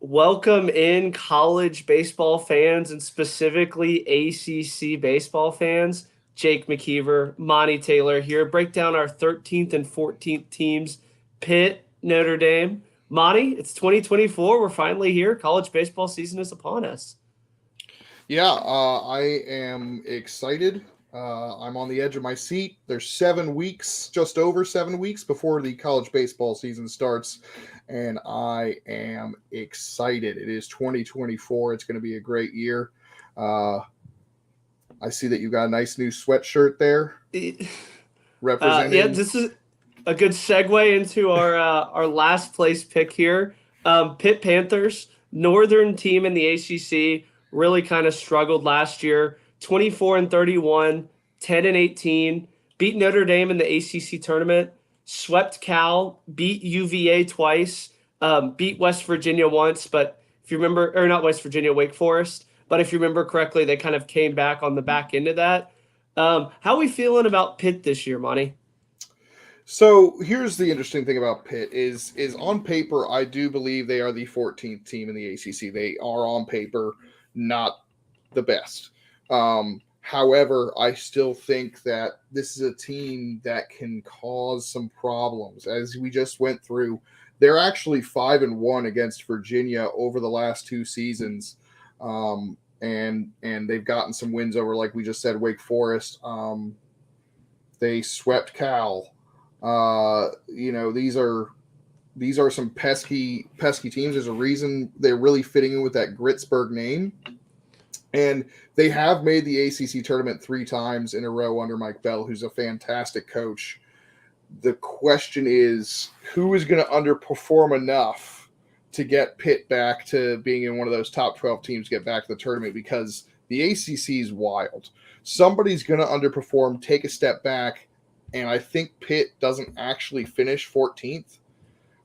Welcome in college baseball fans and specifically ACC baseball fans. Jake McKeever, Monty Taylor here. Break down our 13th and 14th teams. Pitt, Notre Dame. Monty, it's 2024. We're finally here. College baseball season is upon us. I am excited. I'm on the edge of my seat. There's 7 weeks, just over 7 weeks before the college baseball season starts, and I am excited. It is 2024. It's going to be a great year. Uh, I see that you got a nice new sweatshirt there Yeah, representing. this is a good segue into our last place pick here. Pitt Panthers, northern team in the ACC, really kind of struggled last year. 24 and 31, 10 and 18, beat Notre Dame in the ACC tournament, swept Cal, beat UVA twice, beat West Virginia once, but if you remember, or not West Virginia, Wake Forest, but if you remember correctly, they kind of came back on the back end of that. How are we feeling about Pitt this year, Monty? So here's the interesting thing about Pitt is on paper I do believe they are the 14th team in the ACC. They are on paper not the best. However, I still think that this is a team that can cause some problems. As we just went through, they're actually 5-1 against Virginia over the last two seasons, and they've gotten some wins over, like we just said, Wake Forest. They swept Cal. These are some pesky teams. There's a reason they're really fitting in with that Gritzberg name. And they have made the ACC tournament 3 times in a row under Mike Bell, who's a fantastic coach. The question is, who is going to underperform enough to get Pitt back to being in one of those top 12 teams, get back to the tournament? Because the ACC is wild. Somebody's going to underperform, take a step back, and I think Pitt doesn't actually finish 14th.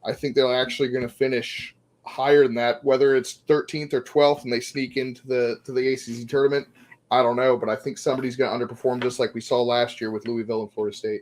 I think they're actually going to finish higher than that, whether it's 13th or 12th and they sneak into the ACC tournament. I don't know, but I think somebody's going to underperform, just like we saw last year with Louisville and Florida State.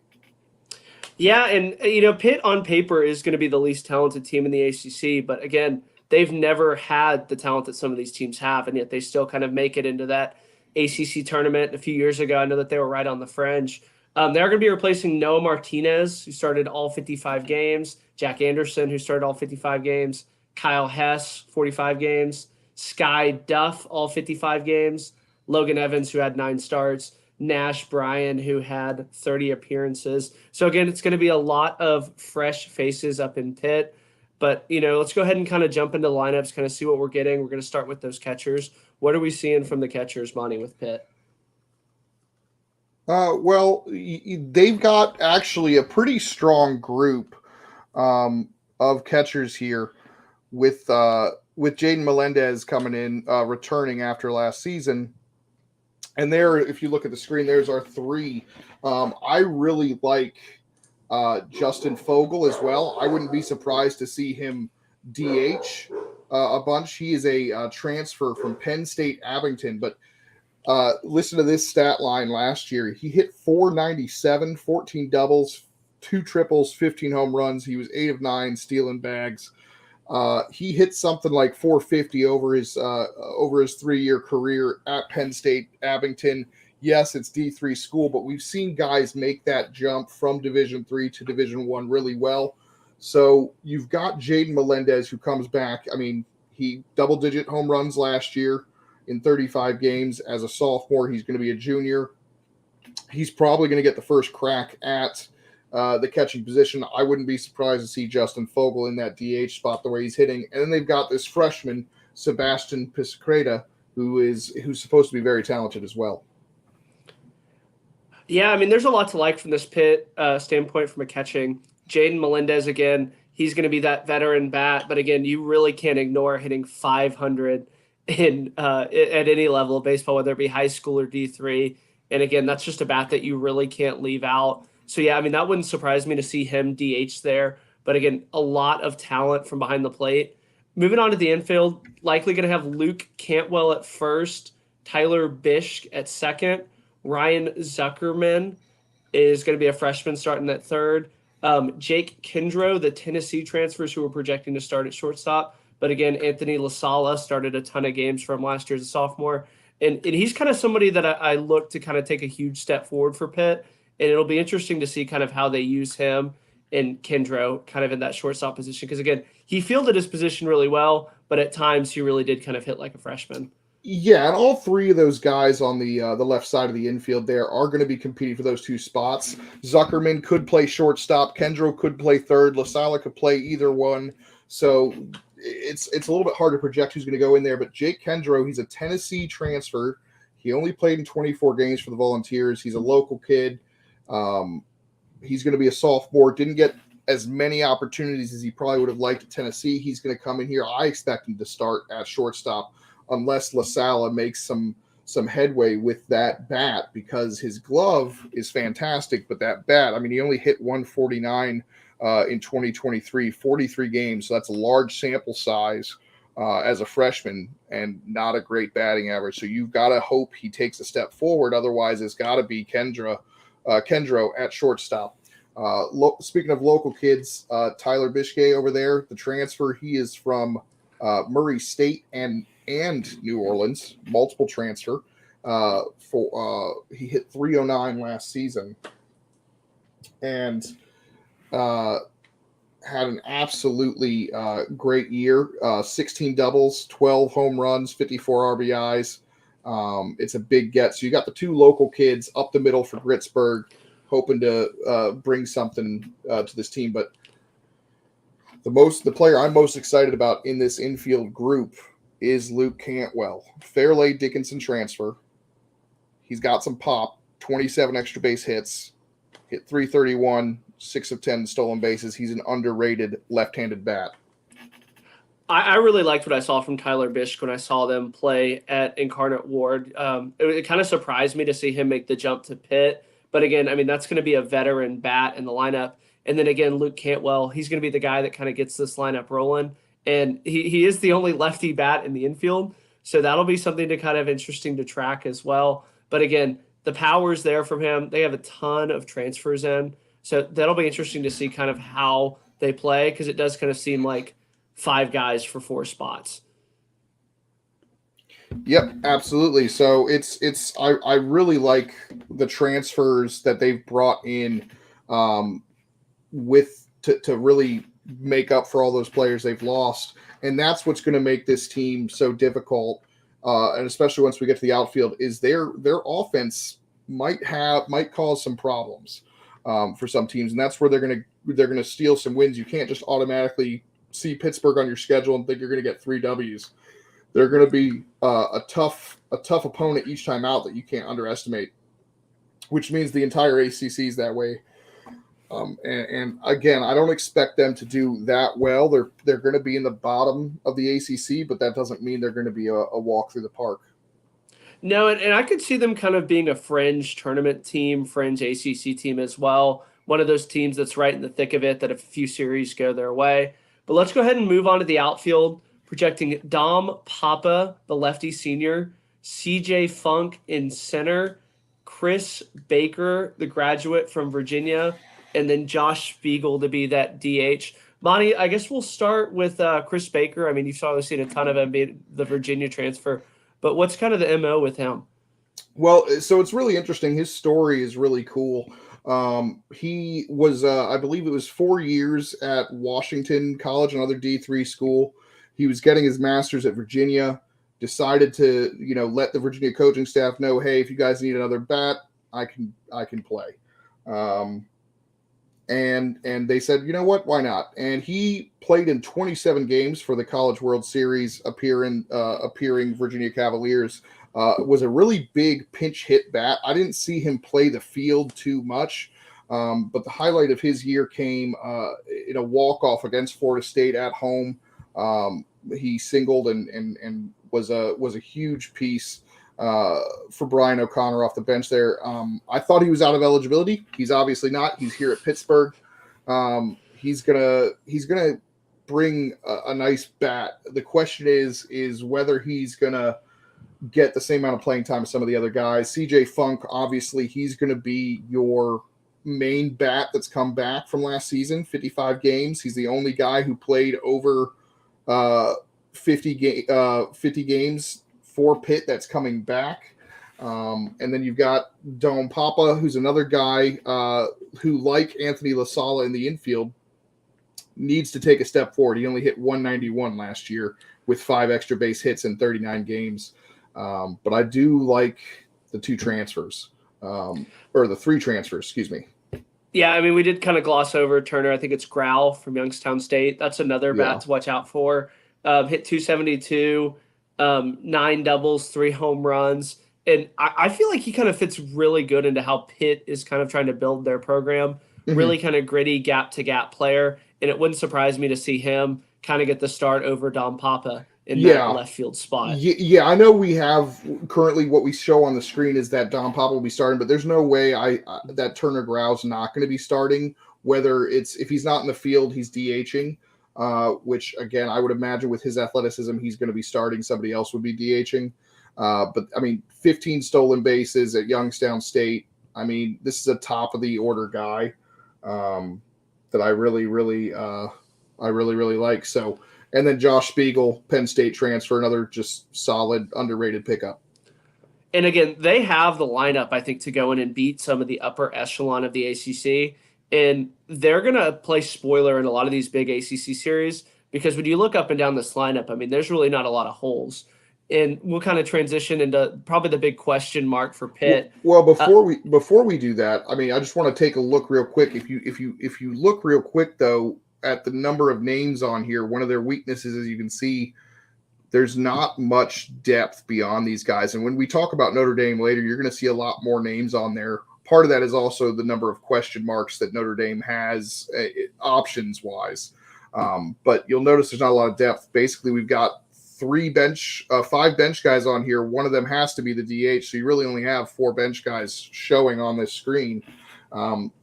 Yeah, and Pitt on paper is going to be the least talented team in the ACC, but again, they've never had the talent that some of these teams have, and yet they still kind of make it into that ACC tournament. A few years ago, I know that they were right on the fringe. They're going to be replacing Noah Martinez, who started all 55 games, Jack Anderson, who started all 55 games, Kyle Hess, 45 games, Sky Duff, all 55 games, Logan Evans, who had 9 starts, Nash Bryan, who had 30 appearances. So again, it's going to be a lot of fresh faces up in Pitt. But, let's go ahead and kind of jump into lineups, kind of see what we're getting. We're going to start with those catchers. What are we seeing from the catchers, Monty, with Pitt? They've got actually a pretty strong group of catchers here with Jaden Melendez coming in, returning after last season. And there, if you look at the screen, there's our 3. I really like Justin Fogel as well. I wouldn't be surprised to see him DH a bunch. He is a transfer from Penn State Abington, but listen to this stat line last year. He hit 497, 14 doubles, 2 triples, 15 home runs. He was 8 of 9 stealing bags. He hit something like 450 over his 3-year career at Penn State Abington. Yes, it's D3 school, but we've seen guys make that jump from Division III to Division I really well. So you've got Jaden Melendez, who comes back. I mean, he double-digit home runs last year in 35 games as a sophomore. He's going to be a junior. He's probably going to get the first crack at the catching position. I wouldn't be surprised to see Justin Fogel in that DH spot the way he's hitting. And then they've got this freshman, Sebastian Piscreta, who's supposed to be very talented as well. Yeah, I mean, there's a lot to like from this Pitt standpoint from a catching. Jaden Melendez, again, he's going to be that veteran bat. But again, you really can't ignore hitting 500 at any level of baseball, whether it be high school or D3. And again, that's just a bat that you really can't leave out. So yeah, I mean, that wouldn't surprise me to see him DH there. But again, a lot of talent from behind the plate. Moving on to the infield, likely going to have Luke Cantwell at first, Tyler Bish at second, Ryan Zuckerman is going to be a freshman starting at third. Jake Kindrow, the Tennessee transfers who are projecting to start at shortstop, But again, Anthony LaSala started a ton of games from last year as a sophomore. And he's kind of somebody that I look to kind of take a huge step forward for Pitt. And it'll be interesting to see kind of how they use him and Kendro kind of in that shortstop position. Because again, he fielded his position really well, but at times he really did kind of hit like a freshman. Yeah, and all three of those guys on the left side of the infield there are going to be competing for those two spots. Zuckerman could play shortstop, Kendro could play third, LaSala could play either one. So it's a little bit hard to project who's going to go in there. But Jake Kendro, he's a Tennessee transfer. He only played in 24 games for the Volunteers. He's a local kid. He's going to be a sophomore. Didn't get as many opportunities as he probably would have liked at Tennessee. He's going to come in here. I expect him to start at shortstop, unless LaSala makes some headway with that bat, because his glove is fantastic, but that bat, I mean, he only hit 149 in 2023, 43 games, so that's a large sample size as a freshman and not a great batting average. So you've got to hope he takes a step forward. Otherwise, it's got to be Kendro at shortstop. Speaking of local kids, Tyler Bishke over there, the transfer, he is from Murray State and New Orleans, multiple transfer. He hit 309 last season and had an absolutely great year. 16 doubles, 12 home runs, 54 RBIs. It's a big get. So you got the two local kids up the middle for Gritzburg, hoping to bring something to this team. But the player I'm most excited about in this infield group is Luke Cantwell, Fairleigh Dickinson transfer. He's got some pop, 27 extra base hits, hit 331, 6 of 10 stolen bases. He's an underrated left-handed bat. I really liked what I saw from Tyler Bishk when I saw them play at Incarnate Ward. It kind of surprised me to see him make the jump to Pitt. But again, I mean, that's going to be a veteran bat in the lineup. And then again, Luke Cantwell, he's going to be the guy that kind of gets this lineup rolling. And he is the only lefty bat in the infield. So that'll be something to kind of interesting to track as well. But again, the power's there from him. They have a ton of transfers in. So that'll be interesting to see kind of how they play, because it does kind of seem like 5 guys for 4 spots. Yep, absolutely. So I really like the transfers that they've brought in to really make up for all those players they've lost. And that's what's going to make this team so difficult. And especially once we get to the outfield, is their offense might cause some problems for some teams, and that's where they're going to steal some wins. You can't just automatically see Pittsburgh on your schedule and think you're going to get 3 W's. They're going to be a tough opponent each time out that you can't underestimate, which means the entire ACC is that way. And again, I don't expect them to do that well. They're going to be in the bottom of the ACC, but that doesn't mean they're going to be a walk through the park. No, and I could see them kind of being a fringe tournament team, fringe ACC team as well. One of those teams that's right in the thick of it, that if a few series go their way. But let's go ahead and move on to the outfield, projecting Dom Papa, the lefty senior, CJ Funk in center, Chris Baker, the graduate from Virginia, and then Josh Spiegel to be that DH. Monty, I guess we'll start with Chris Baker. I mean, you've probably seen a ton of him being the Virginia transfer, but what's kind of the MO with him? Well, so it's really interesting. His story is really cool. He was, I believe it was 4 years at Washington College, another D3 school. He was getting his master's at Virginia, decided to, let the Virginia coaching staff know, hey, if you guys need another bat, I can play. And they said, you know what, why not? And he played in 27 games for the College World Series, appearing Virginia Cavaliers. Was a really big pinch hit bat. I didn't see him play the field too much, but the highlight of his year came in a walk-off against Florida State at home. He singled and was a huge piece for Brian O'Connor off the bench there. I thought he was out of eligibility. He's obviously not. He's here at Pittsburgh. He's gonna bring a nice bat. The question is whether he's gonna get the same amount of playing time as some of the other guys. CJ Funk, obviously, he's going to be your main bat that's come back from last season, 55 games. He's the only guy who played over 50 games for Pitt that's coming back. And then you've got Dom Papa, who's another guy who, like Anthony LaSala in the infield, needs to take a step forward. He only hit 191 last year with 5 extra base hits in 39 games. But I do like the 2 transfers, or the 3 transfers, excuse me. Yeah, I mean, we did kind of gloss over Turner. I think it's Growl from Youngstown State. That's another bat to watch out for. Hit 272, 9 doubles, 3 home runs. And I feel like he kind of fits really good into how Pitt is kind of trying to build their program. Really kind of gritty gap-to-gap player. And it wouldn't surprise me to see him kind of get the start over Dom Papa in that left field spot. Yeah, I know we have currently what we show on the screen is that Dom Papa will be starting, but there's no way that Turner Grau's not going to be starting. Whether it's if he's not in the field, he's DHing, which again I would imagine with his athleticism he's going to be starting. Somebody else would be DHing. But I mean, 15 stolen bases at Youngstown State. I mean, this is a top of the order guy that I really like. So. And then Josh Spiegel, Penn State transfer, another just solid, underrated pickup. And again, they have the lineup, I think, to go in and beat some of the upper echelon of the ACC. And they're going to play spoiler in a lot of these big ACC series because when you look up and down this lineup, I mean, there's really not a lot of holes. And we'll kind of transition into probably the big question mark for Pitt. Well, before we do that, I mean, I just want to take a look real quick. If you look real quick though, at the number of names on here, one of their weaknesses, as you can see, there's not much depth beyond these guys. And when we talk about Notre Dame later, you're going to see a lot more names on there. Part of that is also the number of question marks that Notre Dame has options wise. But you'll notice there's not a lot of depth. Basically, we've got 5 bench guys on here. One of them has to be the DH. So you really only have 4 bench guys showing on this screen.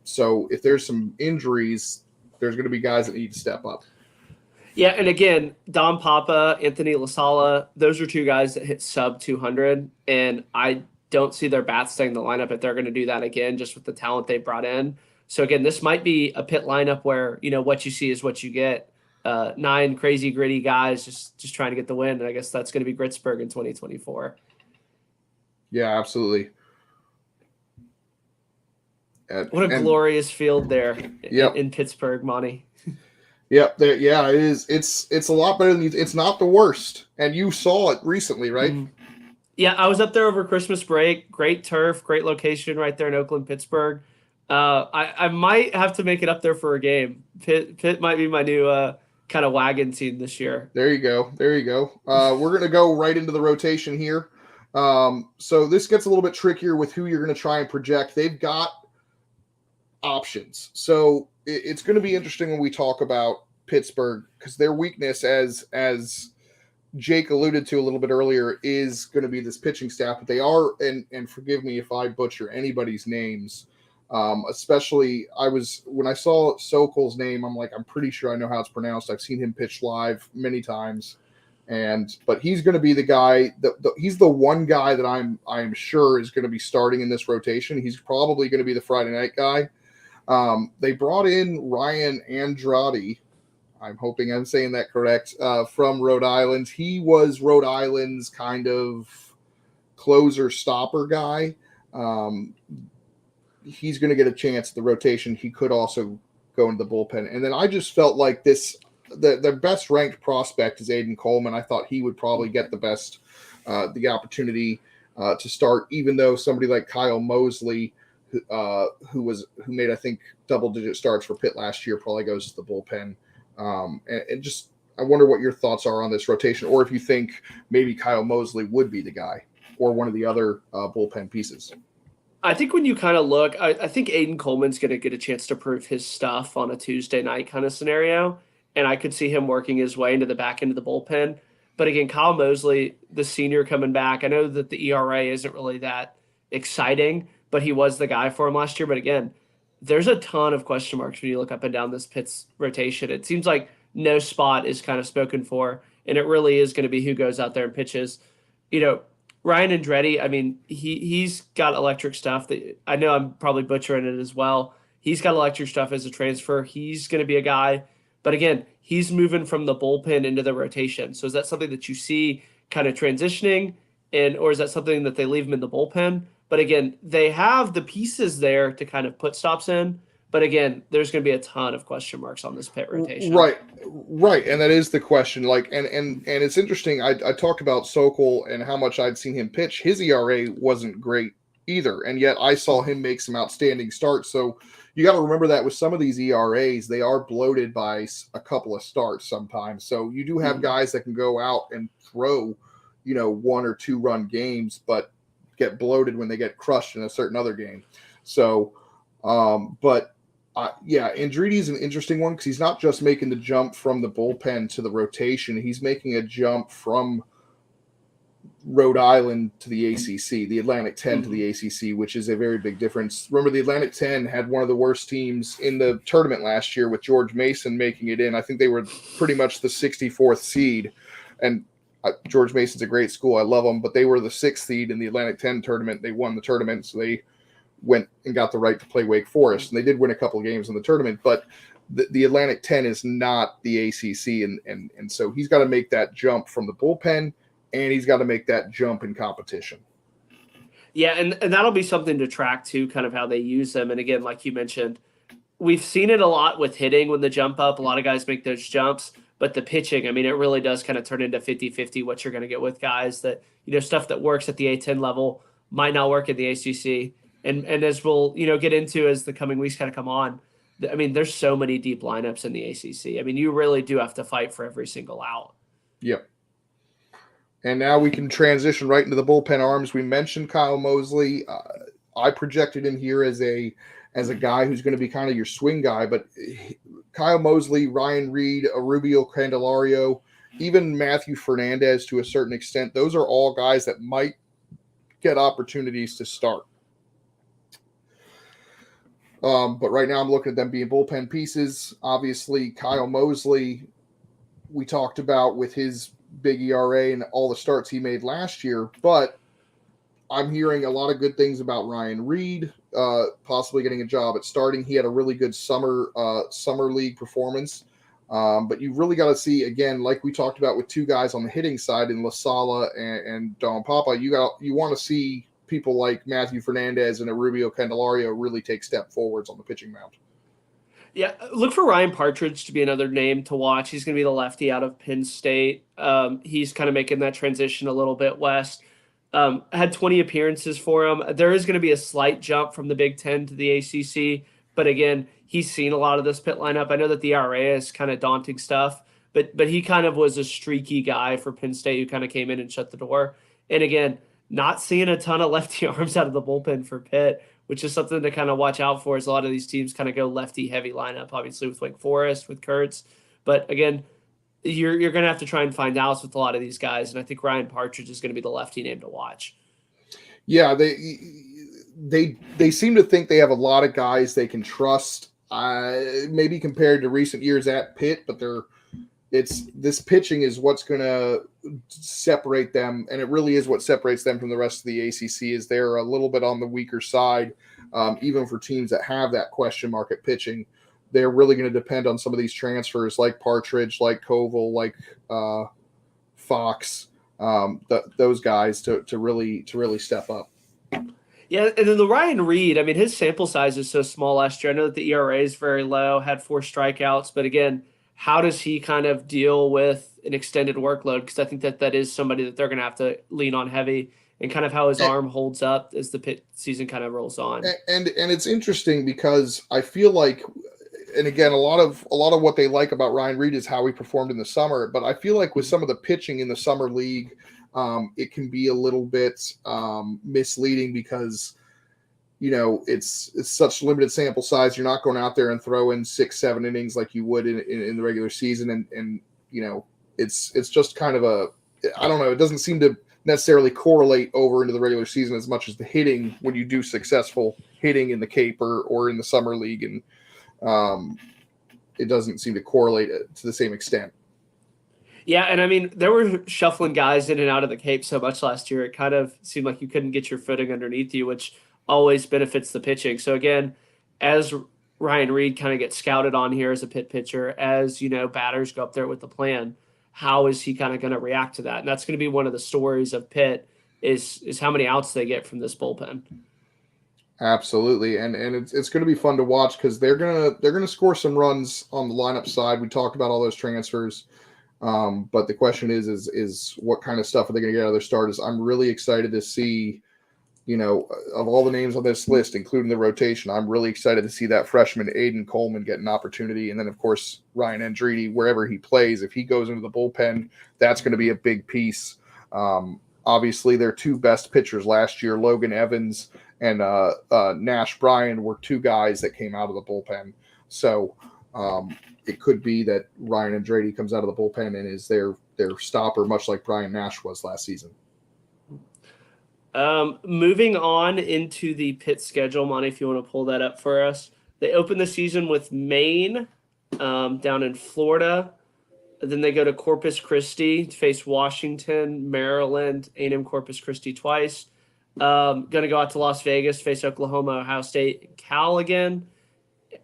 So if there's some injuries, there's going to be guys that need to step up. Yeah, and again, Dom Papa, Anthony LaSala, those are 2 guys that hit sub 200, and I don't see their bats staying in the lineup if they're going to do that again, just with the talent they brought in. So again, this might be a Pitt lineup where, you know, what you see is what you get. 9 crazy, gritty guys just trying to get the win, and I guess that's going to be Gritzberg in 2024. Yeah, absolutely. What a glorious field there in Pittsburgh, Monty. Yep, yeah, it is. It's a lot better than it's not the worst. And you saw it recently, right? Yeah, I was up there over Christmas break. Great turf, great location right there in Oakland, Pittsburgh. I might have to make it up there for a game. Pitt might be my new kind of wagon team this year. There you go. We're going to go right into the rotation here. So this gets a little bit trickier with who you're going to try and project. They've got options. So it's going to be interesting when we talk about Pittsburgh because their weakness, as Jake alluded to a little bit earlier, is going to be this pitching staff. But they are, and forgive me if I butcher anybody's names, especially when I saw Sokol's name, I'm like, I'm pretty sure I know how it's pronounced. I've seen him pitch live many times. But he's going to be the guy he's the one guy that I'm sure is going to be starting in this rotation. He's probably going to be the Friday night guy. They brought in Ryan Andrade. I'm hoping I'm saying that correct. From Rhode Island. He was Rhode Island's kind of closer stopper guy. He's going to get a chance at the rotation. He could also go into the bullpen. And then I just felt like the best ranked prospect is Aiden Coleman. I thought he would probably get the opportunity to start, even though somebody like Kyle Mosley, who made, I think, double-digit starts for Pitt last year, probably goes to the bullpen. And just, I wonder what your thoughts are on this rotation, or if you think maybe Kyle Mosley would be the guy or one of the other bullpen pieces. I think when you kind of look, I think Aiden Coleman's going to get a chance to prove his stuff on a Tuesday night kind of scenario, and I could see him working his way into the back end of the bullpen. But again, Kyle Mosley, the senior coming back, I know that the ERA isn't really that exciting, but he was the guy for him last year. But again, there's a ton of question marks when you look up and down this Pitt's rotation. It seems like no spot is kind of spoken for, and it really is going to be who goes out there and pitches. You know, Ryan Andretti, I mean, he's got electric stuff. That I know I'm probably butchering it as well. He's got electric stuff as a transfer. He's going to be a guy. But again, he's moving from the bullpen into the rotation. So is that something that you see kind of transitioning, and or is that something that they leave him in the bullpen? But again, they have the pieces there to kind of put stops in. But again, there's going to be a ton of question marks on this Pitt rotation. Right, right, and that is the question. Like, and it's interesting. I talked about Sokol and how much I'd seen him pitch. His ERA wasn't great either, and yet I saw him make some outstanding starts. So you got to remember that with some of these ERAs, they are bloated by a couple of starts sometimes. So you do have guys that can go out and throw, 1 or 2 run games, but get bloated when they get crushed in a certain other game. So, but. Andretti is an interesting one because he's not just making the jump from the bullpen to the rotation. He's making a jump from Rhode Island to the ACC, the Atlantic 10 to the ACC, which is a very big difference. Remember, the Atlantic 10 had one of the worst teams in the tournament last year with George Mason making it in. I think they were pretty much the 64th seed. And George Mason's a great school. I love them, but they were the 6th seed in the Atlantic 10 tournament. They won the tournament, so they went and got the right to play Wake Forest, and they did win a couple of games in the tournament, but the Atlantic 10 is not the ACC, and so he's got to make that jump from the bullpen, and he's got to make that jump in competition. Yeah, and that'll be something to track too, kind of how they use them. And again, like you mentioned, we've seen it a lot with hitting when the jump up. A lot of guys make those jumps, but the pitching, I mean, it really does kind of turn into 50-50 what you're going to get with guys that, stuff that works at the A10 level might not work at the ACC. And as we'll, get into as the coming weeks kind of come on, I mean, there's so many deep lineups in the ACC. I mean, you really do have to fight for every single out. Yep. And now we can transition right into the bullpen arms. We mentioned Kyle Mosley. I projected him here as a guy who's going to be kind of your swing guy, but Kyle Mosley, Ryan Reed, Rubio Candelario, even Matthew Fernandez to a certain extent, those are all guys that might get opportunities to start. But right now I'm looking at them being bullpen pieces. Obviously, Kyle Mosley, we talked about with his big ERA and all the starts he made last year, but I'm hearing a lot of good things about Ryan Reed, possibly getting a job at starting. He had a really good summer league performance. But you really got to see, again, like we talked about with 2 guys on the hitting side in La Sala and Don Papa, you want to see people like Matthew Fernandez and Rubio Candelario really take step forwards on the pitching mound. Yeah, look for Ryan Partridge to be another name to watch. He's going to be the lefty out of Penn State. He's kind of making that transition a little bit west. Had 20 appearances for him. There is going to be a slight jump from the Big Ten to the ACC, but again, he's seen a lot of this Pitt lineup. I know that the RA is kind of daunting stuff, but he kind of was a streaky guy for Penn State who kind of came in and shut the door. And again, not seeing a ton of lefty arms out of the bullpen for Pitt, which is something to kind of watch out for as a lot of these teams kind of go lefty-heavy lineup, obviously with Wake Forest, with Kurtz. But again, you're going to have to try and find outs with a lot of these guys, and I think Ryan Partridge is going to be the lefty name to watch. Yeah, they seem to think they have a lot of guys they can trust, maybe compared to recent years at Pitt, but this pitching is what's going to separate them, and it really is what separates them from the rest of the ACC. Is they're a little bit on the weaker side, even for teams that have that question mark at pitching. They're really going to depend on some of these transfers, like Partridge, like Koval, like Fox, those guys to really step up. Yeah, and then the Ryan Reed, I mean, his sample size is so small last year. I know that the ERA is very low, had 4 strikeouts, but again, how does he kind of deal with an extended workload? Because I think that is somebody that they're going to have to lean on heavy, and kind of how his arm holds up as the Pitt season kind of rolls on. And it's interesting because I feel like, and again, a lot of what they like about Ryan Reed is how he performed in the summer. But I feel like with some of the pitching in the summer league, it can be a little bit misleading because it's such limited sample size. You're not going out there and throwing 6-7 innings like you would in the regular season. And it's just kind of I don't know. It doesn't seem to necessarily correlate over into the regular season as much as the hitting when you do successful hitting in the Caper or in the summer league. And it doesn't seem to correlate to the same extent. Yeah, and I mean, there were shuffling guys in and out of the Cape so much last year. It kind of seemed like you couldn't get your footing underneath you, which always benefits the pitching. So again, as Ryan Reed kind of gets scouted on here as a Pitt pitcher, as batters go up there with the plan. How is he kind of going to react to that? And that's going to be one of the stories of Pitt is how many outs they get from this bullpen. Absolutely, and it's going to be fun to watch because they're gonna score some runs on the lineup side. We talked about all those transfers, but the question is what kind of stuff are they going to get out of their starters? I'm really excited to see. Of all the names on this list, including the rotation, I'm really excited to see that freshman Aiden Coleman get an opportunity. And then, of course, Ryan Andretti, wherever he plays, if he goes into the bullpen, that's going to be a big piece. Obviously, their two best pitchers last year, Logan Evans and Nash Bryan, were two guys that came out of the bullpen. So it could be that Ryan Andretti comes out of the bullpen and is their stopper, much like Brian Nash was last season. Moving on into the Pitt schedule, Monty, if you want to pull that up for us. They open the season with Maine down in Florida. Then they go to Corpus Christi to face Washington, Maryland, A&M Corpus Christi twice. Going to go out to Las Vegas, face Oklahoma, Ohio State, and Cal again.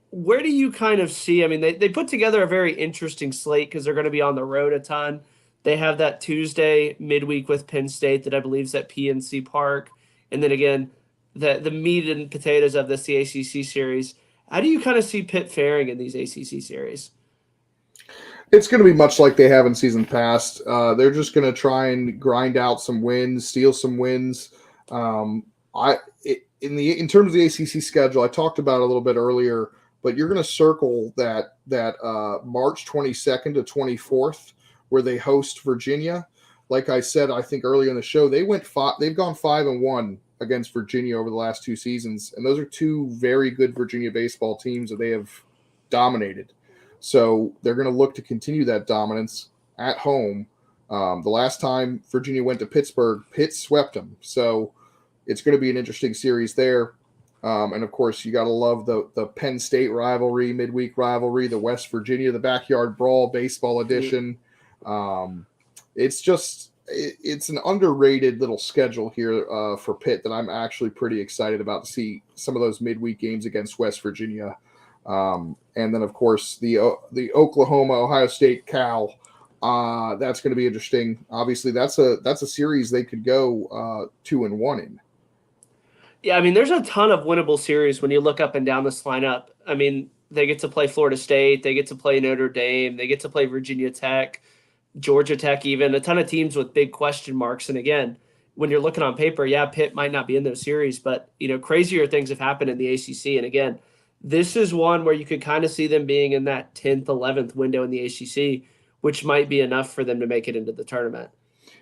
Where do you kind of see? I mean, they put together a very interesting slate because they're going to be on the road a ton. They have that Tuesday midweek with Penn State that I believe is at PNC Park. And then again, the meat and potatoes of this, the ACC series. How do you kind of see Pitt faring in these ACC series? It's going to be much like they have in season past. They're just going to try and grind out some wins, steal some wins. In terms of the ACC schedule, I talked about it a little bit earlier, but you're going to circle that March 22nd to 24th where they host Virginia. Like I said, I think earlier in the show, they've gone 5-1 against Virginia over the last two seasons, and those are two very good Virginia baseball teams that they have dominated. So they're going to look to continue that dominance at home. The last time Virginia went to Pittsburgh, Pitt swept them. So it's going to be an interesting series there. And, of course, you got to love the Penn State rivalry, midweek rivalry, the West Virginia, the Backyard Brawl baseball edition. It's an underrated little schedule here for Pitt that I'm actually pretty excited about to see some of those midweek games against West Virginia. And then, of course, the Oklahoma, Ohio State, Cal. That's going to be interesting. Obviously, that's a series they could go 2-1 in. Yeah, I mean, there's a ton of winnable series when you look up and down this lineup. I mean, they get to play Florida State, they get to play Notre Dame, they get to play Virginia Tech, Georgia Tech, even a ton of teams with big question marks. And again, when you're looking on paper, yeah, Pitt might not be in those series, but crazier things have happened in the ACC. And again, this is one where you could kind of see them being in that 10th, 11th window in the ACC, which might be enough for them to make it into the tournament.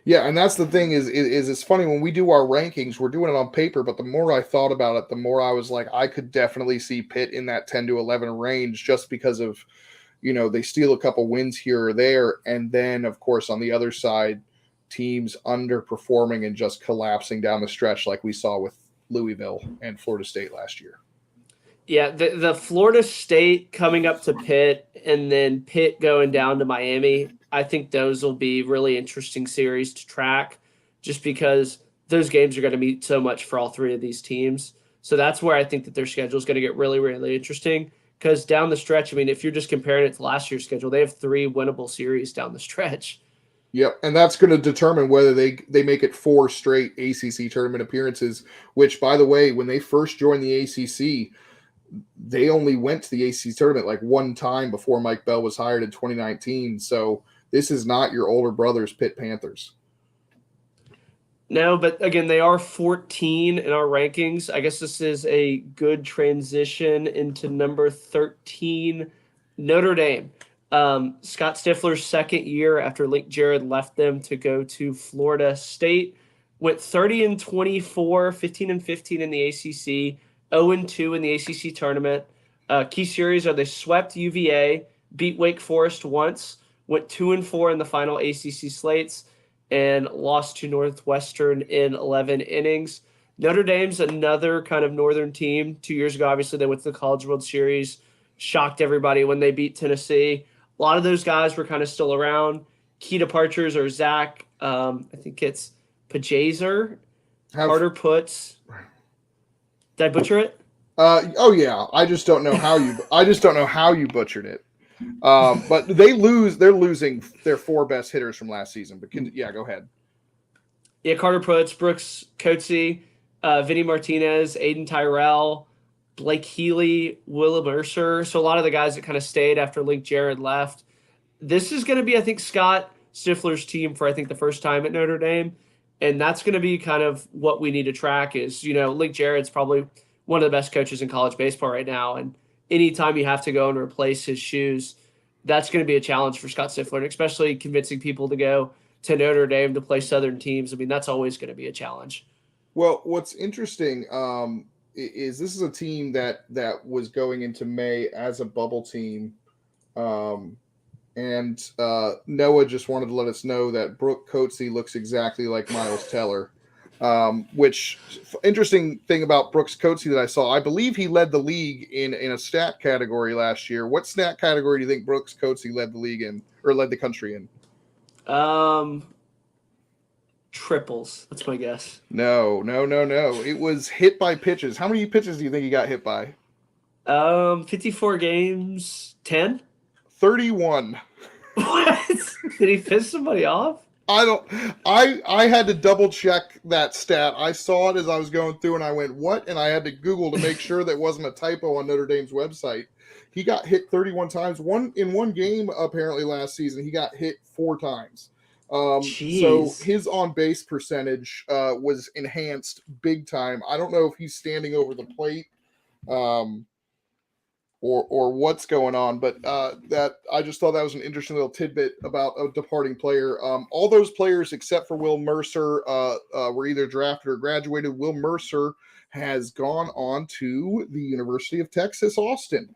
Yeah, and that's the thing is it's funny when we do our rankings, we're doing it on paper, but the more I thought about it, the more I was like, I could definitely see Pitt in that 10 to 11 range just because of, they steal a couple wins here or there. And then, of course, on the other side, teams underperforming and just collapsing down the stretch like we saw with Louisville and Florida State last year. Yeah, the Florida State coming up to Pitt and then Pitt going down to Miami, I think those will be really interesting series to track just because those games are going to mean so much for all three of these teams. So that's where I think that their schedule is going to get really, really interesting because down the stretch, I mean, if you're just comparing it to last year's schedule, they have 3 winnable series down the stretch. Yep, and that's going to determine whether they make it 4 straight ACC tournament appearances, which, by the way, when they first joined the ACC, they only went to the ACC tournament like one time before Mike Bell was hired in 2019. So this is not your older brother's Pitt Panthers. No, but again, they are 14 in our rankings. I guess this is a good transition into number 13, Notre Dame. Scott Stifler's second year after Link Jarrett left them to go to Florida State. Went 30-24, 15-15 in the ACC, 0-2 in the ACC tournament. Key series are they swept UVA, beat Wake Forest once, went 2-4 in the final ACC slates, and lost to Northwestern in 11 innings. Notre Dame's another kind of northern team. 2 years ago, obviously, they went to the College World Series, shocked everybody when they beat Tennessee. A lot of those guys were kind of still around. Key departures are Zach, I think it's Pajazer, Carter Puts. Did I butcher it? Oh yeah, I just don't know how you. I just don't know how you butchered it. But they lose. They're losing their four best hitters from last season. But yeah, go ahead. Yeah, Carter Pruitt, Brooks Coatsy, Vinny Martinez, Aiden Tyrell, Blake Healy, Willa Mercer. So a lot of the guys that kind of stayed after Link Jarrett left. This is going to be, I think, Scott Stifler's team for, I think, the first time at Notre Dame. And that's going to be kind of what we need to track is, Link Jarrett's probably one of the best coaches in college baseball right now. And anytime you have to go and replace his shoes, that's going to be a challenge for Scott Stifler, and especially convincing people to go to Notre Dame to play Southern teams. I mean, that's always going to be a challenge. Well, what's interesting is this is a team that was going into May as a bubble team, and Noah just wanted to let us know that Brooke Coatsy looks exactly like Miles Teller. Which interesting thing about Brooks Coatsy that I saw, I believe he led the league in a stat category last year. What stat category do you think Brooks Coatsy led the league in, or led the country in? Triples. That's my guess. No. It was hit by pitches. How many pitches do you think he got hit by? 54 games, 10. 31. What? Did he piss somebody off? I don't. I had to double check that stat. I saw it as I was going through, and I went, "What?" And I had to Google to make sure that wasn't a typo on Notre Dame's website. He got hit 31 times. One game apparently last season. He got hit 4 times. So Jeez. his on base percentage was enhanced big time. I don't know if he's standing over the plate. Or what's going on, but that I just thought that was an interesting little tidbit about a departing player. All those players except for Will Mercer were either drafted or graduated. Will Mercer has gone on to the University of Texas, Austin,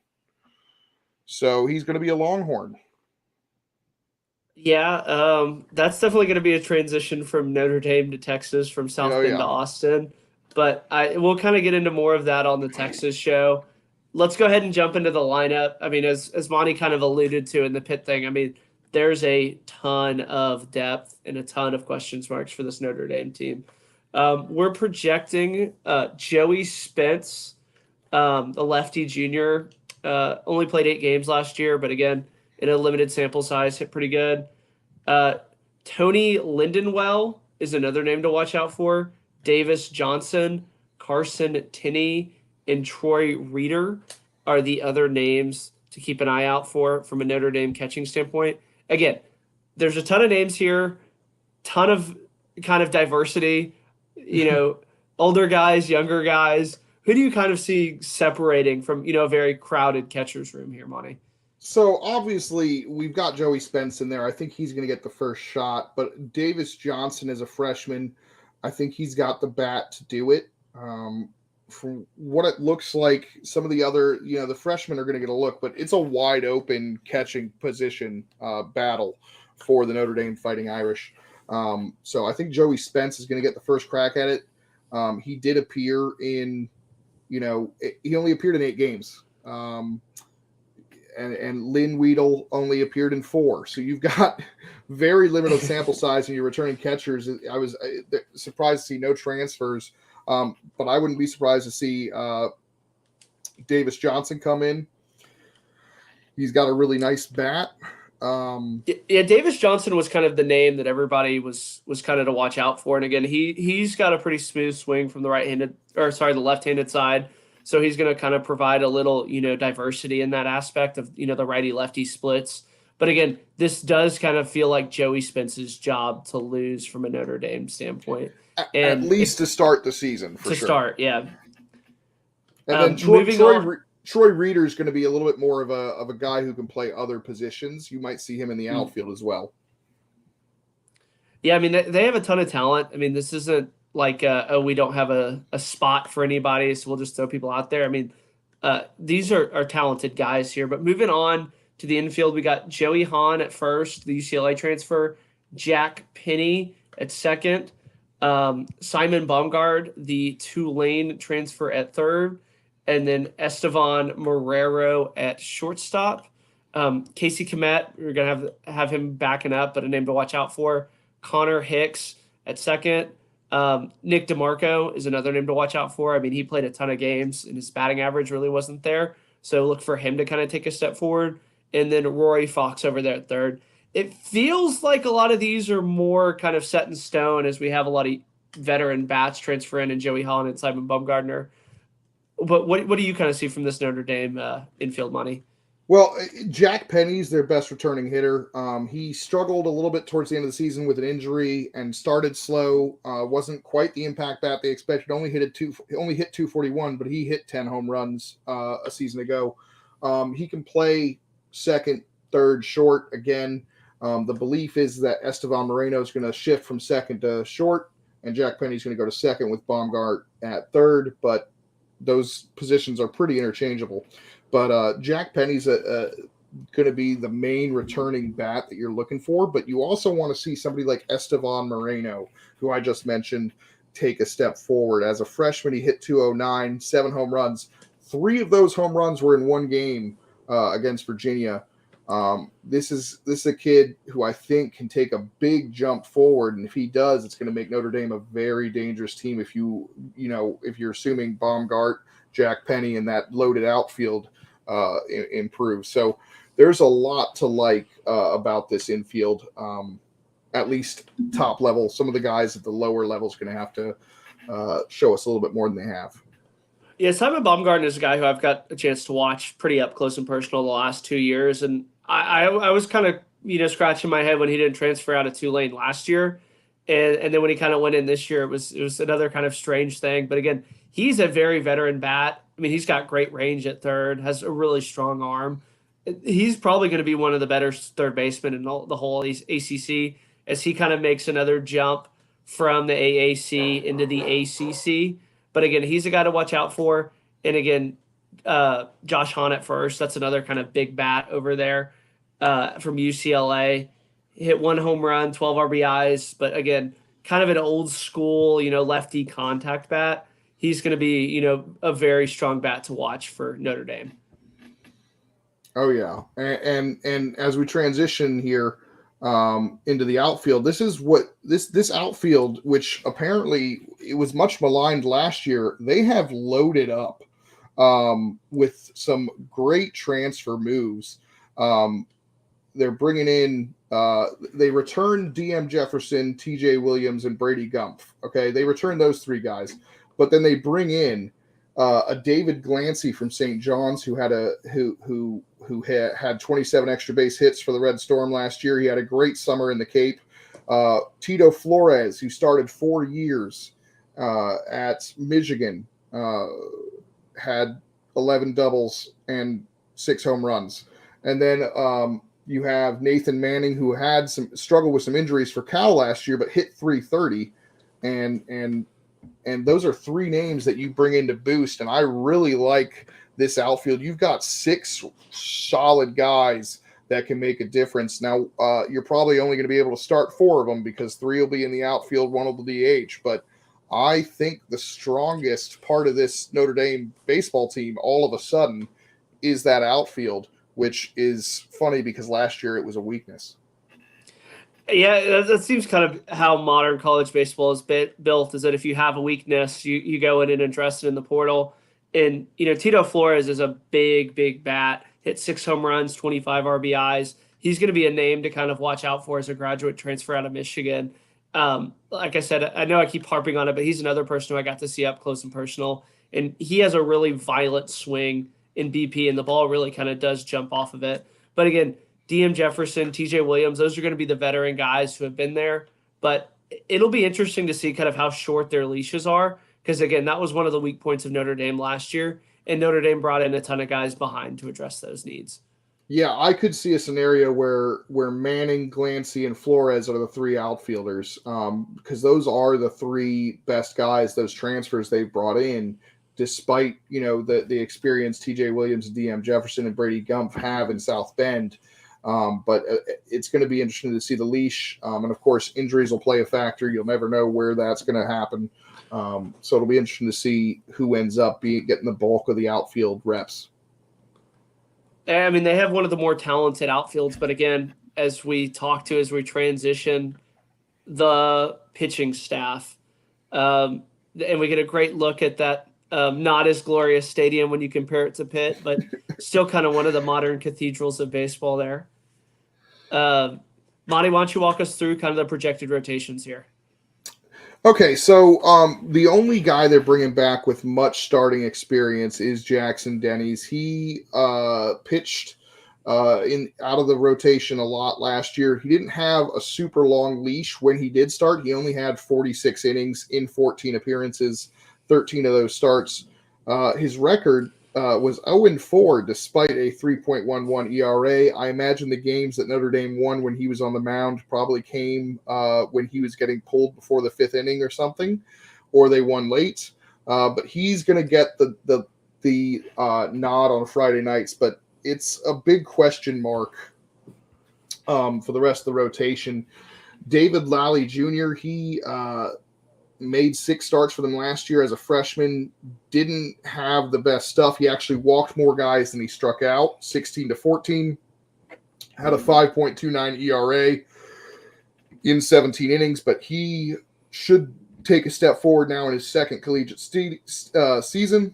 so he's going to be a Longhorn. Yeah, that's definitely going to be a transition from Notre Dame to Texas, from Oh South Bend to yeah. Austin. But we'll kind of get into more of that on the Texas show. Let's go ahead and jump into the lineup. I mean, as Monty kind of alluded to in the Pitt thing, I mean, there's a ton of depth and a ton of questions marks for this Notre Dame team. We're projecting Joey Spence, a lefty junior, only played 8 games last year, but again, in a limited sample size, hit pretty good. Uh, Tony Lindenwell is another name to watch out for. Davis Johnson, Carson Tinney, and Troy Reeder are the other names to keep an eye out for from a Notre Dame catching standpoint. Again, there's a ton of names here, ton of kind of diversity, older guys, younger guys. Who do you kind of see separating from, a very crowded catcher's room here, Monty? So obviously we've got Joey Spence in there. I think he's going to get the first shot, but Davis Johnson is a freshman. I think he's got the bat to do it. From what it looks like, some of the other, the freshmen are going to get a look, but it's a wide open catching position battle for the Notre Dame Fighting Irish. So I think Joey Spence is going to get the first crack at it. He did appear in, he only appeared in 8 games. And Lynn Weedle only appeared in 4. So you've got very limited sample size in your returning catchers. I was surprised to see no transfers, but I wouldn't be surprised to see Davis Johnson come in. He's got a really nice bat. Yeah, Davis Johnson was kind of the name that everybody was kind of to watch out for. And again, he's got a pretty smooth swing from the the left-handed side. So he's going to kind of provide a little, diversity in that aspect of, the righty-lefty splits. But again, this does kind of feel like Joey Spence's job to lose from a Notre Dame standpoint. At least to start the season, for sure. To start, yeah. And then Troy Reeder is going to be a little bit more of a guy who can play other positions. You might see him in the outfield as well. Yeah, I mean, they have a ton of talent. I mean, this isn't like, we don't have a spot for anybody, so we'll just throw people out there. I mean, these are talented guys here. But moving on to the infield, we got Joey Hahn at first, the UCLA transfer, Jack Penny at second, Simon Baumgard, the Tulane transfer at third, and then Estevan Marrero at shortstop. Casey Kmet, we're going to have him backing up, but a name to watch out for. Connor Hicks at second, Nick DeMarco is another name to watch out for. I mean, he played a ton of games and his batting average really wasn't there. So look for him to kind of take a step forward. And then Rory Fox over there at third. It feels like a lot of these are more kind of set in stone as we have a lot of veteran bats transfer in and Joey Holland and Simon Bumgardner. But what do you kind of see from this Notre Dame infield money? Well, Jack Penny's their best returning hitter. He struggled a little bit towards the end of the season with an injury and started slow. Wasn't quite the impact bat they expected. Only hit 241, but he hit 10 home runs a season ago. He can play second, third, short again. The belief is that Estevan Moreno is going to shift from second to short, and Jack Penny's going to go to second with Baumgart at third. But those positions are pretty interchangeable. But Jack Penny's going to be the main returning bat that you're looking for. But you also want to see somebody like Estevan Moreno, who I just mentioned, take a step forward. As a freshman, he hit 209, 7 home runs. 3 of those home runs were in one game against Virginia. This is a kid who I think can take a big jump forward, and if he does, it's going to make Notre Dame a very dangerous team. If you're assuming Baumgart, Jack Penny, and that loaded outfield improve. So there's a lot to like about this infield, at least top level. Some of the guys at the lower level is going to have to show us a little bit more than they have. Yeah, Simon Baumgarten is a guy who I've got a chance to watch pretty up close and personal the last 2 years, and I was kind of scratching my head when he didn't transfer out of Tulane last year, and then when he kind of went in this year, it was another kind of strange thing. But again, he's a very veteran bat. I mean, he's got great range at third, has a really strong arm. He's probably going to be one of the better third basemen in the whole ACC as he kind of makes another jump from the AAC into the ACC. But again, he's a guy to watch out for. And again, Josh Hahn at first. That's another kind of big bat over there from UCLA. Hit 1 home run, 12 RBIs. But again, kind of an old school, lefty contact bat. He's going to be, a very strong bat to watch for Notre Dame. Oh yeah, and as we transition here into the outfield, this is what this outfield, which apparently it was much maligned last year. They have loaded up with some great transfer moves. They're bringing in. They returned DM Jefferson, TJ Williams, and Brady Gumpf. Okay, they returned those 3 guys, but then they bring in a David Glancy from St. John's who had 27 extra base hits for the Red Storm last year. He had a great summer in the Cape. Tito Flores, who started 4 years at Michigan, had 11 doubles and 6 home runs. And then you have Nathan Manning, who had some struggle with some injuries for Cal last year, but hit 330. And those are 3 names that you bring in to boost. And I really like this outfield. You've got 6 solid guys that can make a difference. Now, you're probably only going to be able to start 4 of them because 3 will be in the outfield, 1 will be DH. But I think the strongest part of this Notre Dame baseball team all of a sudden is that outfield, which is funny because last year it was a weakness. Yeah, that seems kind of how modern college baseball is built, is that if you have a weakness, you go in and address it in the portal. And, Tito Flores is a big, big bat, hit 6 home runs, 25 RBIs. He's going to be a name to kind of watch out for as a graduate transfer out of Michigan. Like I said, I know I keep harping on it, but he's another person who I got to see up close and personal. And he has a really violent swing in BP, and the ball really kind of does jump off of it. But again, DM Jefferson, TJ Williams, those are going to be the veteran guys who have been there. But it'll be interesting to see kind of how short their leashes are. Because, again, that was one of the weak points of Notre Dame last year. And Notre Dame brought in a ton of guys behind to address those needs. Yeah, I could see a scenario where Manning, Glancy, and Flores are the 3 outfielders because those are the 3 best guys, those transfers they've brought in, despite, the experience TJ Williams, DM Jefferson, and Brady Gumpf have in South Bend. But it's going to be interesting to see the leash. And, of course, injuries will play a factor. You'll never know where that's going to happen. So it'll be interesting to see who ends up getting the bulk of the outfield reps. I mean, they have one of the more talented outfields. But, again, as we transition, the pitching staff, Um, and we get a great look at that not as glorious stadium when you compare it to Pitt, but still kind of one of the modern cathedrals of baseball there. Uh, Monty, why don't you walk us through kind of the projected rotations here? Okay, so the only guy they're bringing back with much starting experience is Jackson Denny's. He pitched in out of the rotation a lot last year. He didn't have a super long leash when he did start. He only had 46 innings in 14 appearances, 13 of those starts. His record was 0-4 despite a 3.11 ERA. I imagine the games that Notre Dame won when he was on the mound probably came when he was getting pulled before the fifth inning or something, or they won late. But he's going to get the nod on Friday nights, but it's a big question mark for the rest of the rotation. David Lally Jr., he made 6 starts for them last year as a freshman, didn't have the best stuff. He actually walked more guys than he struck out, 16-14, had a 5.29 ERA in 17 innings, but he should take a step forward now in his second collegiate season.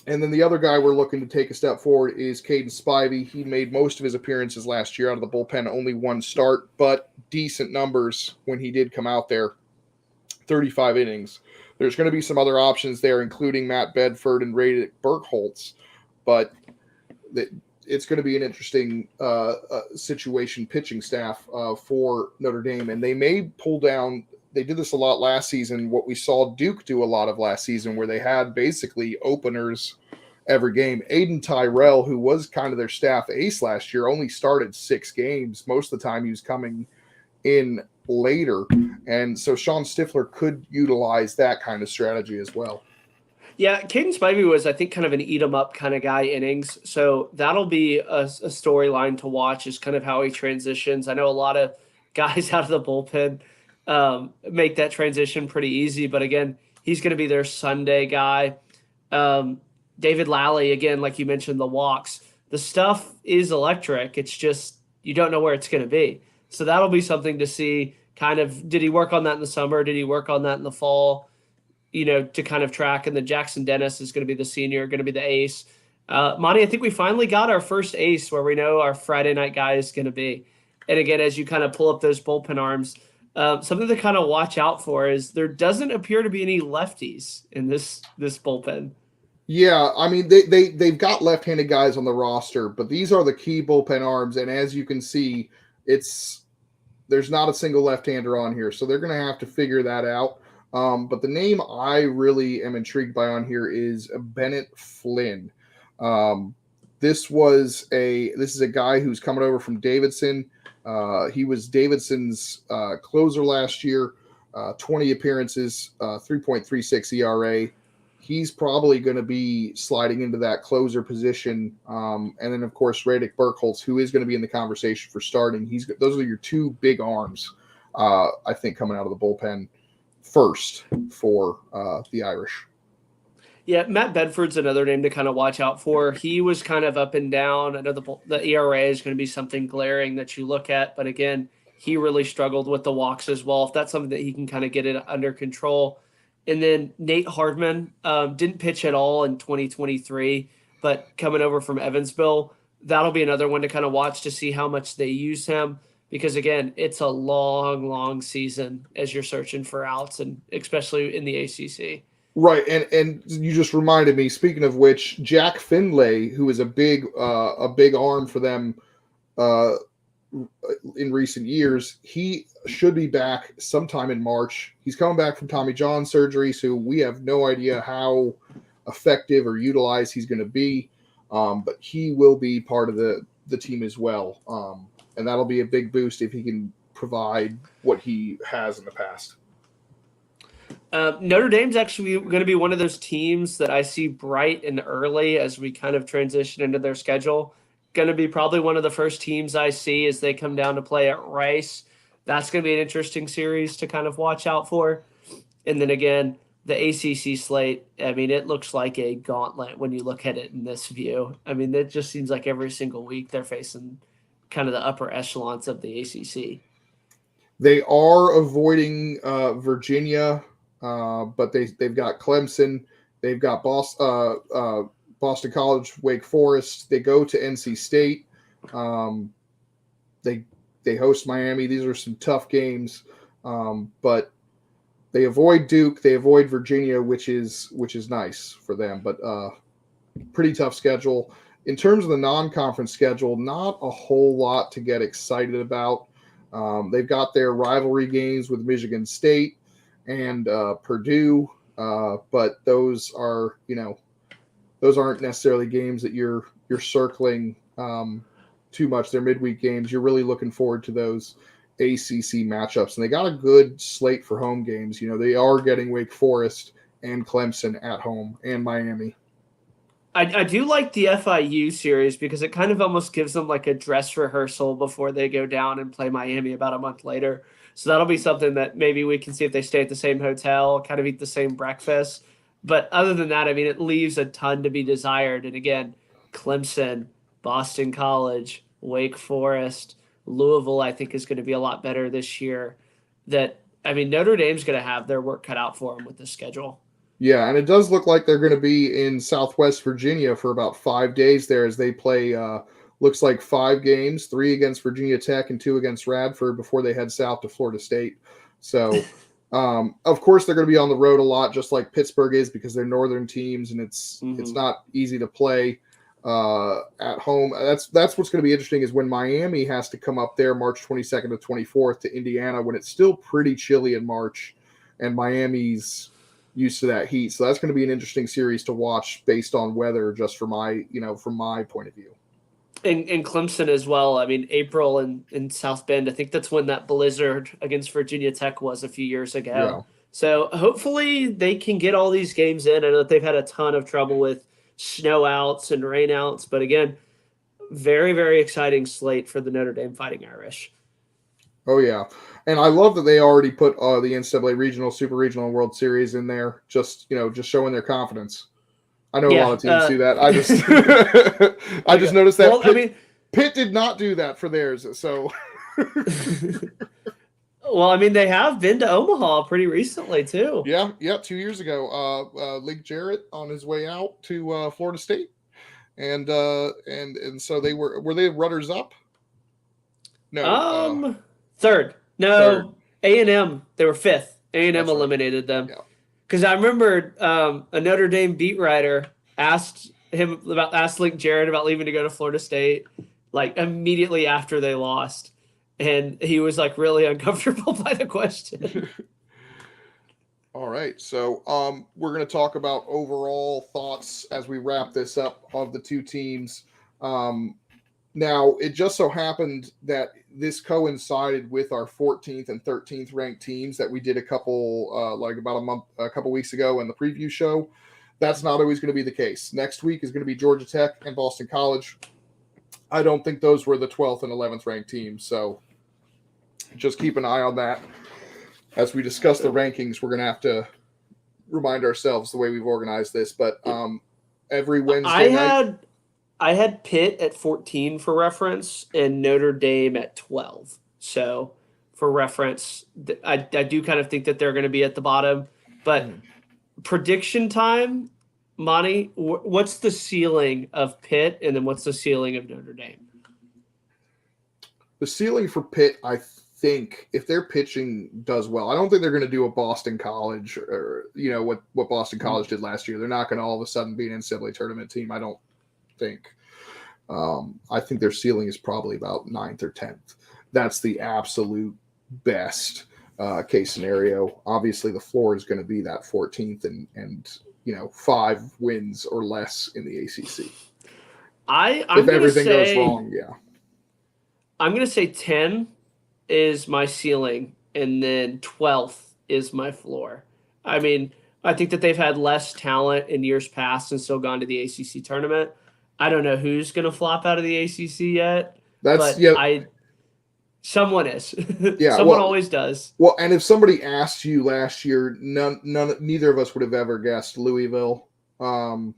And then the other guy we're looking to take a step forward is Caden Spivey. He made most of his appearances last year out of the bullpen, only 1 start, but decent numbers when he did come out there. 35 innings. There's going to be some other options there, including Matt Bedford and Radick Burkholz, but it's going to be an interesting situation pitching staff for Notre Dame, and they may pull down. They did this a lot last season, what we saw Duke do a lot of last season, where they had basically openers every game. Aiden Tyrell, who was kind of their staff ace last year, only started 6 games. Most of the time he was coming in later, and so Sean Stifler could utilize that kind of strategy as well. Yeah, Caden Spivey was, I think, kind of an eat 'em up kind of guy innings, so that'll be a storyline to watch. Is kind of how he transitions. I know a lot of guys out of the bullpen make that transition pretty easy, but again, he's going to be their Sunday guy. David Lally, again, like you mentioned, the walks. The stuff is electric. It's just you don't know where it's going to be. So that'll be something to see. Kind of, did he work on that in the summer? Did he work on that in the fall? To kind of track. And then Jackson Dennis is going to be the senior, going to be the ace. Monty, I think we finally got our first ace where we know our Friday night guy is going to be. And again, as you kind of pull up those bullpen arms, something to kind of watch out for is there doesn't appear to be any lefties in this bullpen. Yeah, I mean they've got left-handed guys on the roster, but these are the key bullpen arms, and as you can see, there's not a single left-hander on here, so they're going to have to figure that out. But the name I really am intrigued by on here is Bennett Flynn. This is a guy who's coming over from Davidson. He was Davidson's closer last year, 20 appearances, 3.36 ERA. He's probably going to be sliding into that closer position. And then, of course, Radick Burkholz, who is going to be in the conversation for starting. Those are your 2 big arms, I think, coming out of the bullpen first for the Irish. Yeah, Matt Bedford's another name to kind of watch out for. He was kind of up and down. I know the ERA is going to be something glaring that you look at, but again, he really struggled with the walks as well. If that's something that he can kind of get it under control. And then Nate Hardman didn't pitch at all in 2023, but coming over from Evansville, that'll be another one to kind of watch to see how much they use him. Because again, it's a long, long season as you're searching for outs, and especially in the ACC. Right, and you just reminded me. Speaking of which, Jack Finlay, who is a big arm for them in recent years, he should be back sometime in March. He's coming back from Tommy John surgery, so we have no idea how effective or utilized he's going to be. But he will be part of the team as well, and that'll be a big boost if he can provide what he has in the past. Notre Dame's actually going to be one of those teams that I see bright and early as we kind of transition into their schedule. Going to be probably one of the first teams I see as they come down to play at Rice. That's going to be an interesting series to kind of watch out for. And then again, the ACC slate, I mean, it looks like a gauntlet when you look at it in this view. I mean, it just seems like every single week they're facing kind of the upper echelons of the ACC. They are avoiding Virginia but they've got Clemson, they've got Boston College, Wake Forest. They go to NC State. They host Miami. These are some tough games, but they avoid Duke. They avoid Virginia, which is nice for them. But pretty tough schedule. In terms of the non-conference schedule, not a whole lot to get excited about. They've got their rivalry games with Michigan State and Purdue, but those aren't necessarily games that you're circling too much. They're midweek games. You're really looking forward to those ACC matchups, and they got a good slate for home games. They are getting Wake Forest and Clemson at home and Miami. I do like the FIU series because it kind of almost gives them like a dress rehearsal before they go down and play Miami about a month later. So that'll be something that maybe we can see if they stay at the same hotel, kind of eat the same breakfast. But other than that, I mean, it leaves a ton to be desired. And again, Clemson, Boston College, Wake Forest, Louisville, I think is going to be a lot better this year. Notre Dame's going to have their work cut out for them with the schedule. Yeah, and it does look like they're going to be in Southwest Virginia for about 5 days there as they play, looks like 5 games, 3 against Virginia Tech and 2 against Radford before they head south to Florida State. So, of course, they're going to be on the road a lot, just like Pittsburgh is, because they're northern teams, and it's not easy to play at home. That's what's going to be interesting is when Miami has to come up there March 22nd to 24th to Indiana when it's still pretty chilly in March, and Miami's used to that heat. So that's going to be an interesting series to watch based on weather, just from my point of view. And Clemson as well. I mean, April in South Bend, I think that's when that blizzard against Virginia Tech was a few years ago. Yeah. So hopefully they can get all these games in. I know that they've had a ton of trouble with snow outs and rain outs, but again, very, very exciting slate for the Notre Dame Fighting Irish. Oh, yeah. And I love that they already put the NCAA Regional, Super Regional, and World Series in there, just showing their confidence. I know a lot of teams do that. I just noticed that Pitt did not do that for theirs. So, well, I mean, they have been to Omaha pretty recently too. Yeah, 2 years ago, Link Jarrett on his way out to Florida State, and so they were they runners up? No, third. No, A&M. They were 5th. A&M eliminated them. Because I remember a Notre Dame beat writer asked Link Jarrett about leaving to go to Florida State, like immediately after they lost, and he was like really uncomfortable by the question. All right, so we're going to talk about overall thoughts as we wrap this up of the two teams. Now, it just so happened that this coincided with our 14th and 13th ranked teams that we did a couple weeks ago in the preview show. That's not always going to be the case. Next week is going to be Georgia Tech and Boston College. I don't think those were the 12th and 11th ranked teams, so just keep an eye on that. As we discuss the rankings, we're going to have to remind ourselves the way we've organized this. But every Wednesday night, I had Pitt at 14 for reference and Notre Dame at 12. So for reference, I do kind of think that they're going to be at the bottom. But prediction time, Monty, what's the ceiling of Pitt, and then what's the ceiling of Notre Dame? The ceiling for Pitt, I think, if their pitching does well, I don't think they're going to do a Boston College or what Boston College did last year. They're not going to all of a sudden be an NCAA tournament team, I don't think. I think their ceiling is probably about 9th or 10th. That's the absolute best case scenario. Obviously, the floor is going to be that 14th and 5 wins or less in the ACC. If everything goes wrong, yeah. I'm going to say 10 is my ceiling, and then 12th is my floor. I mean, I think that they've had less talent in years past and still gone to the ACC tournament. I don't know who's going to flop out of the ACC yet, someone is. Yeah, someone always does. Well, and if somebody asked you last year, neither of us would have ever guessed Louisville. And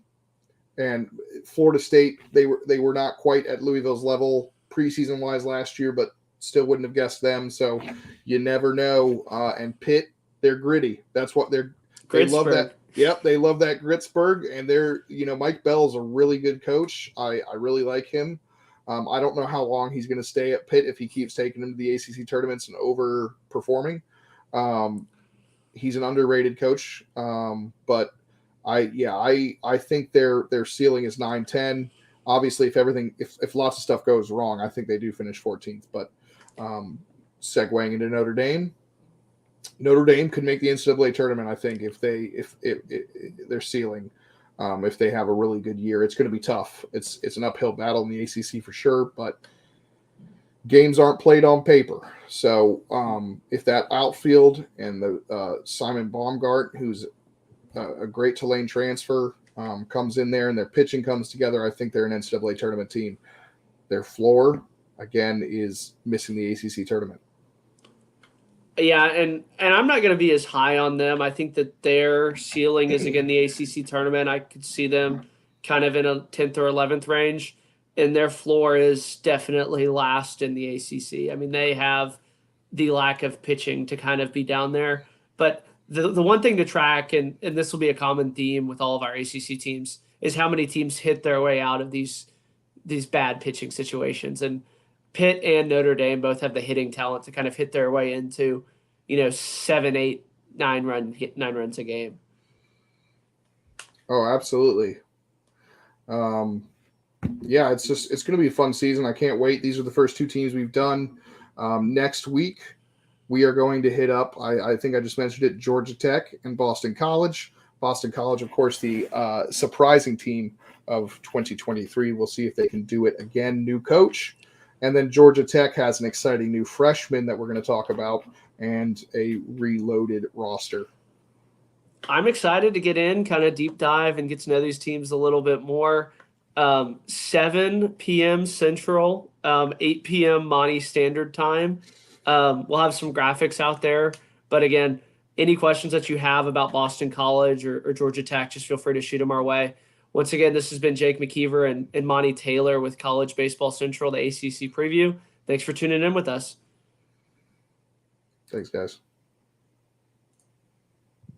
Florida State, they were not quite at Louisville's level preseason wise last year, but still wouldn't have guessed them. So you never know. And Pitt, They're gritty. That's what they love Gritzburg. that. Yep, they love that Gritzburg, and Mike Bell's a really good coach. I really like him. I don't know how long he's going to stay at Pitt if he keeps taking them to the ACC tournaments and overperforming. He's an underrated coach, but I think their ceiling is 9-10. Obviously, if lots of stuff goes wrong, I think they do finish 14th. But segueing into Notre Dame. Notre Dame could make the NCAA tournament. I think if their ceiling, if they have a really good year, it's going to be tough. It's an uphill battle in the ACC for sure, but games aren't played on paper. So if that outfield and the Simon Baumgart, who's a great Tulane transfer, comes in there and their pitching comes together, I think they're an NCAA tournament team. Their floor again is missing the ACC tournament. Yeah, and I'm not going to be as high on them. I think that their ceiling is again the ACC tournament. I could see them kind of in a 10th or 11th range, and their floor is definitely last in the ACC. I mean, they have the lack of pitching to kind of be down there. But the one thing to track, and this will be a common theme with all of our ACC teams, is how many teams hit their way out of these bad pitching situations. And Pitt and Notre Dame both have the hitting talent to kind of hit their way into, 7, 8, 9 runs a game. Oh, absolutely. Yeah, it's going to be a fun season. I can't wait. These are the first two teams we've done. Next week, we are going to hit up, I think I just mentioned it, Georgia Tech and Boston College. Boston College, of course, the surprising team of 2023. We'll see if they can do it again. New coach. And then Georgia Tech has an exciting new freshman that we're going to talk about and a reloaded roster. I'm excited to get in, kind of deep dive and get to know these teams a little bit more. 7 p.m. Central, 8 p.m. Monty Standard Time. We'll have some graphics out there. But again, any questions that you have about Boston College or Georgia Tech, just feel free to shoot them our way. Once again, this has been Jake McKeever and Monty Taylor with College Baseball Central, the ACC preview. Thanks for tuning in with us. Thanks, guys.